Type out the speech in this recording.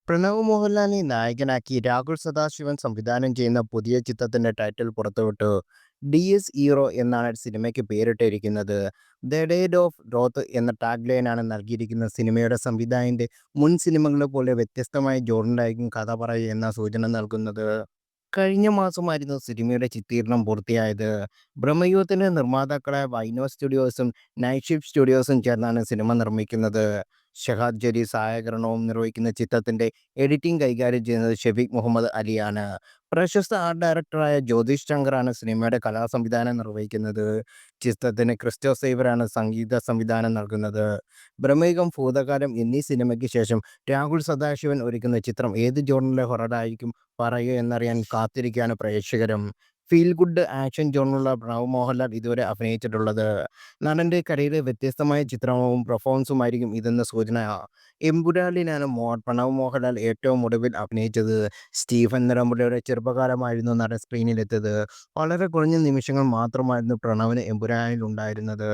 പ്രണവ് മോഹൻലാലിനെ നായകനാക്കി രാഹുൽ സദാശിവൻ സംവിധാനം ചെയ്യുന്ന പുതിയ ചിത്രത്തിന്റെ ടൈറ്റിൽ പുറത്തുവിട്ടു. ഡി.എസ്. ഹീറോ എന്നാണ് സിനിമയ്ക്ക് പേരിട്ടിരിക്കുന്നത്. ദ ഡേറ്റ് ഓഫ് ഡോത്ത് എന്ന ടാഗ് ലൈനാണ് നൽകിയിരിക്കുന്ന സിനിമയുടെ സംവിധായകന്റെ മുൻ സിനിമകളെ പോലെ വ്യത്യസ്തമായ ജോണറിലായിരിക്കും കഥ പറയുക എന്ന സൂചന നൽകുന്നത്. കഴിഞ്ഞ മാസമായിരുന്നു സിനിമയുടെ ചിത്രീകരണം പൂർത്തിയായത്. ബ്രഹ്മയുഗത്തിന്റെ നിർമ്മാതാക്കളായ വൈനോ സ്റ്റുഡിയോസും നൈറ്റ് ഷിഫ്റ്റ് സ്റ്റുഡിയോസും ചേർന്നാണ് സിനിമ നിർമ്മിക്കുന്നത്. ഷഹാദ് ജലീൽ ഛായാഗ്രഹണവും നിർവഹിക്കുന്ന ചിത്രത്തിന്റെ എഡിറ്റിംഗ് കൈകാര്യം ചെയ്യുന്നത് ഷെഫീഖ് മുഹമ്മദ് അലിയാണ്. പ്രശസ്ത ആർട്ട് ഡയറക്ടറായ ജ്യോതിഷ് ശങ്കറാണ് സിനിമയുടെ കലാസംവിധാനം നിർവഹിക്കുന്നത്. ചിത്രത്തിന് ക്രിസ്റ്റോ സേവറാണ് സംഗീത സംവിധാനം നൽകുന്നത്. ബ്രഹ്മയുഗം, ഭൂതകാലം എന്നീ സിനിമയ്ക്ക് ശേഷം രാഹുൽ സദാശിവൻ ഒരുക്കുന്ന ചിത്രം ഏത് ജോണറിലെ ഹൊററായിരിക്കും പറയുക എന്നറിയാൻ കാത്തിരിക്കുകയാണ് പ്രേക്ഷകരും. ഫീൽ ഗുഡ് ആക്ഷൻ ജോണറിലുള്ള പ്രണവ് മോഹൻലാൽ ഇതുവരെ അഭിനയിച്ചിട്ടുള്ളത്. നടന്റെ കരിയറിലെ വ്യത്യസ്തമായ ചിത്രവും പെർഫോമൻസുമായിരിക്കും ഇതെന്ന് സൂചന. എമ്പുരാനിലാണ് പ്രണവ് മോഹൻലാൽ ഏറ്റവും ഒടുവിൽ അഭിനയിച്ചത്. സ്റ്റീഫൻ നെടുമ്പുള്ളിയുടെ ചെറുപ്പകാലമായിരുന്നു നടൻ സ്ക്രീനിലെത്തിയത്. വളരെ കുറഞ്ഞ നിമിഷങ്ങൾ മാത്രമായിരുന്നു പ്രണവിന് എമ്പുരാനിൽ ഉണ്ടായിരുന്നത്.